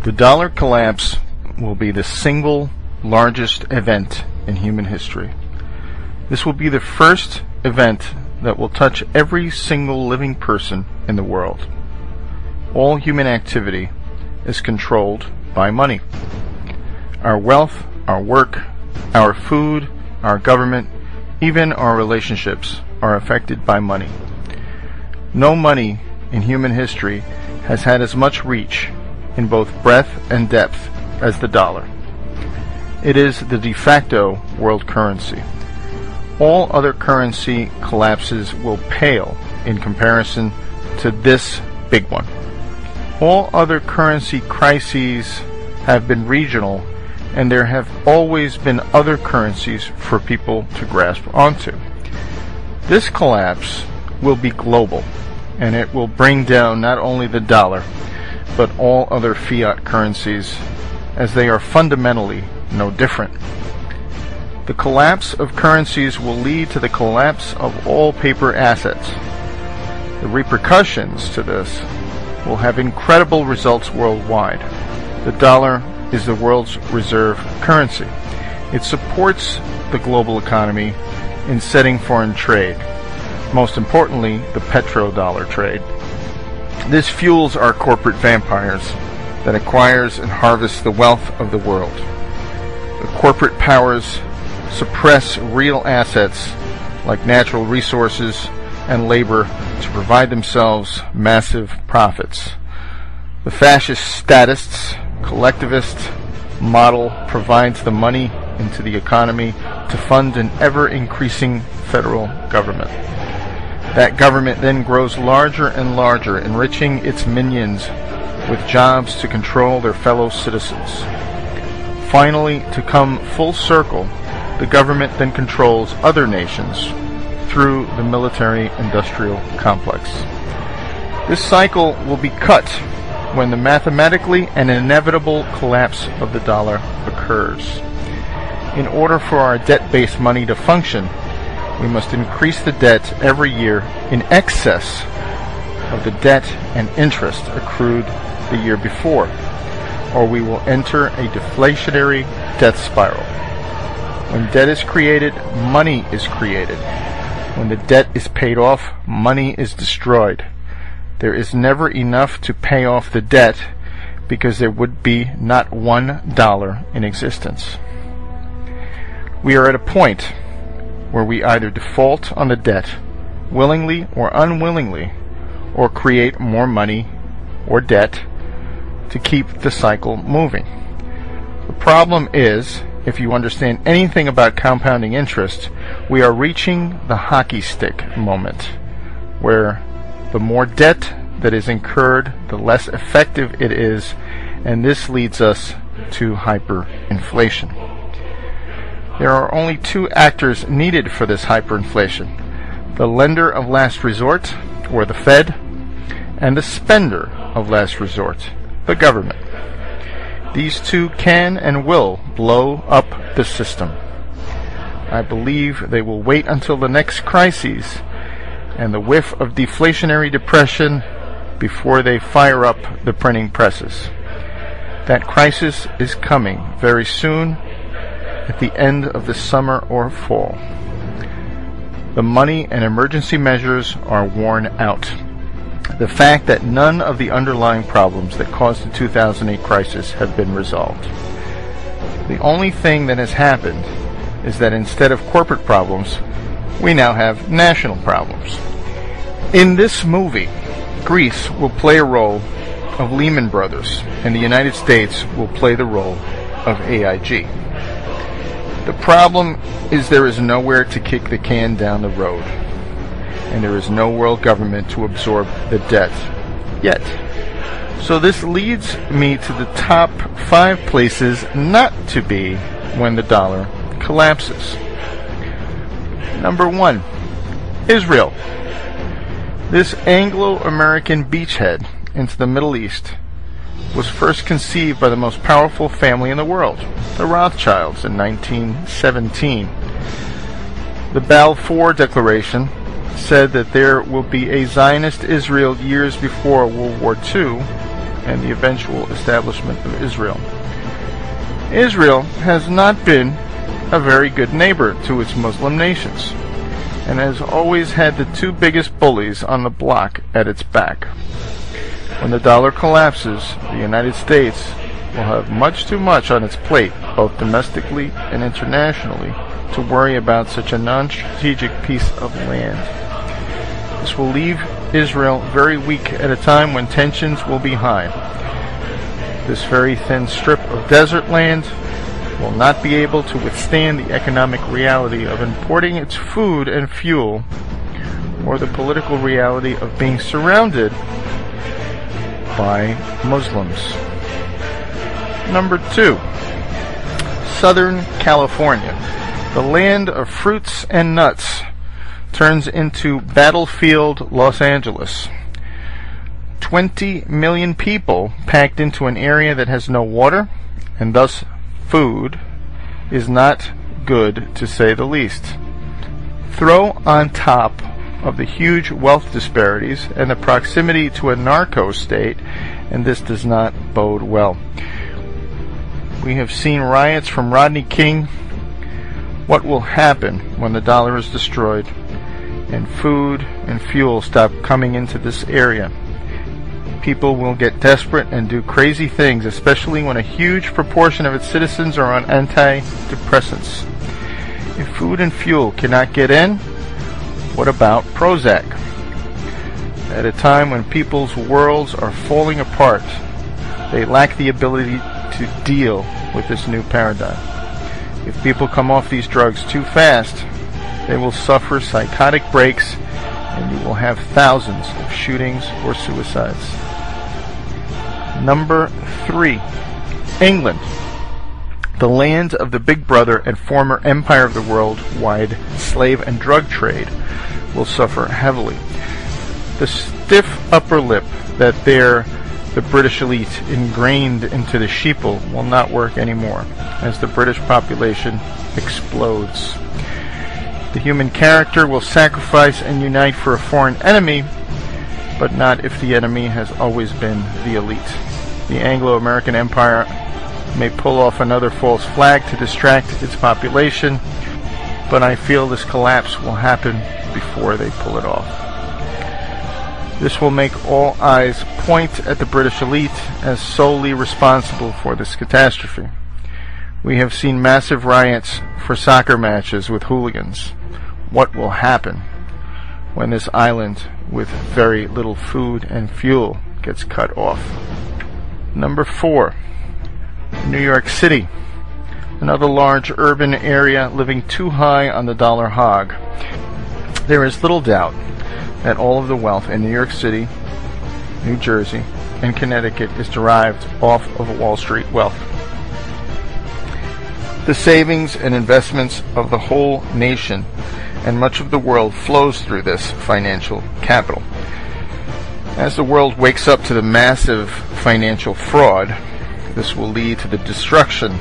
The dollar collapse will be the single largest event in human history. This will be the first event that will touch every single living person in the world. All human activity is controlled by money. Our wealth, our work, our food, our government, even our relationships are affected by money. No money in human history has had as much reach in both breadth and depth as the dollar. It is the de facto world currency. All other currency collapses will pale in comparison to this big one. All other currency crises have been regional, and there have always been other currencies for people to grasp onto. This collapse will be global, and it will bring down not only the dollar, but all other fiat currencies, as they are fundamentally no different. The collapse of currencies will lead to the collapse of all paper assets. The repercussions to this will have incredible results worldwide. The dollar is the world's reserve currency. It supports the global economy in setting foreign trade, most importantly, the petrodollar trade. This fuels our corporate vampires that acquires and harvests the wealth of the world. The corporate powers suppress real assets like natural resources and labor to provide themselves massive profits. The fascist statists, collectivist model provides the money into the economy to fund an ever-increasing federal government. That government then grows larger and larger, enriching its minions with jobs to control their fellow citizens. Finally, to come full circle, the government then controls other nations through the military-industrial complex. This cycle will be cut when the mathematically and inevitable collapse of the dollar occurs. In order for our debt-based money to function, we must increase the debt every year in excess of the debt and interest accrued the year before, or we will enter a deflationary death spiral. When debt is created, money is created. When the debt is paid off, money is destroyed. There is never enough to pay off the debt because there would be not $1 in existence. We are at a point where we either default on the debt, willingly or unwillingly, or create more money or debt to keep the cycle moving. The problem is, if you understand anything about compounding interest, we are reaching the hockey stick moment, where the more debt that is incurred, the less effective it is, and this leads us to hyperinflation. There are only two actors needed for this hyperinflation: the lender of last resort, or the Fed, and the spender of last resort, the government. These two can and will blow up the system. I believe they will wait until the next crises and the whiff of deflationary depression before they fire up the printing presses. That crisis is coming very soon, at the end of the summer or fall. The money and emergency measures are worn out. The fact that none of the underlying problems that caused the 2008 crisis have been resolved. The only thing that has happened is that instead of corporate problems, we now have national problems. In this movie, Greece will play a role of Lehman Brothers, and the United States will play the role of AIG. The problem is there is nowhere to kick the can down the road, and there is no world government to absorb the debt yet. So this leads me to the top 5 places not to be when the dollar collapses. Number 1, Israel. This Anglo-American beachhead into the Middle East was first conceived by the most powerful family in the world, the Rothschilds, in 1917. The Balfour Declaration said that there will be a Zionist Israel years before World War II, and the eventual establishment of Israel. Israel has not been a very good neighbor to its Muslim nations, and has always had the two biggest bullies on the block at its back. When the dollar collapses, the United States will have much too much on its plate, both domestically and internationally, to worry about such a non-strategic piece of land. This will leave Israel very weak at a time when tensions will be high. This very thin strip of desert land will not be able to withstand the economic reality of importing its food and fuel, or the political reality of being surrounded by Muslims. Number 2. Southern California. The land of fruits and nuts turns into battlefield Los Angeles. 20 million people packed into an area that has no water, and thus food, is not good, to say the least. Throw on top of the huge wealth disparities and the proximity to a narco state, and this does not bode well. We have seen riots from Rodney King. What will happen when the dollar is destroyed and food and fuel stop coming into this area? People will get desperate and do crazy things, especially when a huge proportion of its citizens are on antidepressants. If food and fuel cannot get in, what about Prozac? At a time when people's worlds are falling apart, they lack the ability to deal with this new paradigm. If people come off these drugs too fast, they will suffer psychotic breaks, and you will have thousands of shootings or suicides. Number 3. England. The land of the big brother and former empire of the worldwide slave and drug trade will suffer heavily. The stiff upper lip that the British elite ingrained into the sheeple will not work anymore as the British population explodes. The human character will sacrifice and unite for a foreign enemy, but not if the enemy has always been the elite. The Anglo-American Empire may pull off another false flag to distract its population, but I feel this collapse will happen before they pull it off. This will make all eyes point at the British elite as solely responsible for this catastrophe. We have seen massive riots for soccer matches with hooligans. What will happen when this island with very little food and fuel gets cut off? Number 4. New York City. Another large urban area living too high on the dollar hog. There is little doubt that all of the wealth in New York City, New Jersey, and Connecticut is derived off of Wall Street wealth. The savings and investments of the whole nation and much of the world flows through this financial capital. As the world wakes up to the massive financial fraud, this will lead to the destruction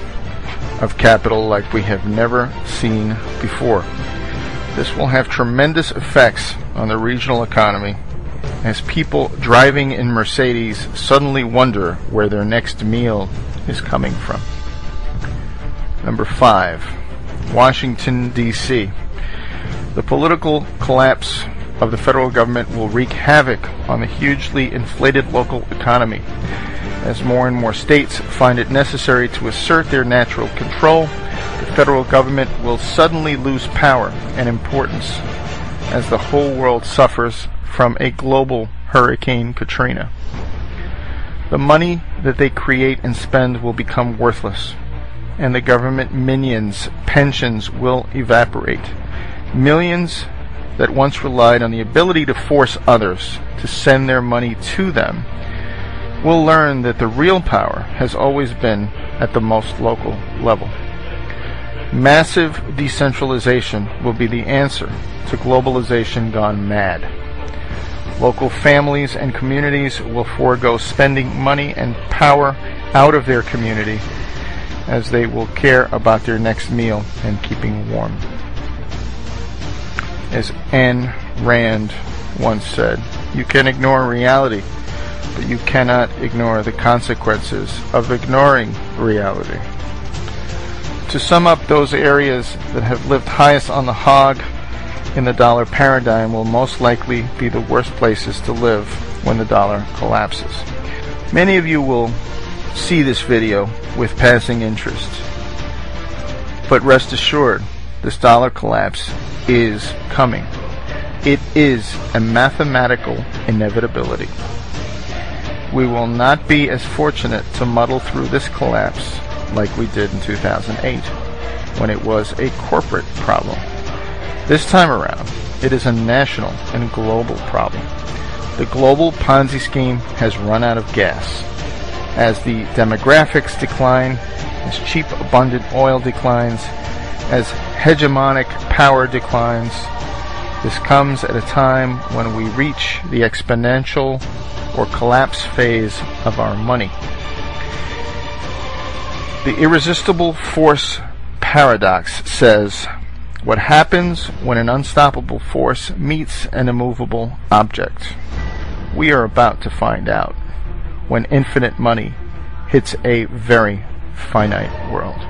of capital like we have never seen before. This will have tremendous effects on the regional economy as people driving in Mercedes suddenly wonder where their next meal is coming from. Number 5. Washington, D.C. The political collapse of the federal government will wreak havoc on the hugely inflated local economy. As more and more states find it necessary to assert their natural control, the federal government will suddenly lose power and importance as the whole world suffers from a global Hurricane Katrina. The money that they create and spend will become worthless, and the government minions' pensions will evaporate. Millions that once relied on the ability to force others to send their money to them will learn that the real power has always been at the most local level. Massive decentralization will be the answer to globalization gone mad. Local families and communities will forego spending money and power out of their community as they will care about their next meal and keeping warm. As Ayn Rand once said, you can ignore reality, but you cannot ignore the consequences of ignoring reality. To sum up, those areas that have lived highest on the hog in the dollar paradigm will most likely be the worst places to live when the dollar collapses. Many of you will see this video with passing interest, but rest assured, this dollar collapse is coming. It is a mathematical inevitability. We will not be as fortunate to muddle through this collapse like we did in 2008, when it was a corporate problem. This time around, it is a national and global problem. The global Ponzi scheme has run out of gas. As the demographics decline, as cheap, abundant oil declines, as hegemonic power declines, this comes at a time when we reach the exponential or collapse phase of our money. The irresistible force paradox says, what happens when an unstoppable force meets an immovable object? We are about to find out when infinite money hits a very finite world.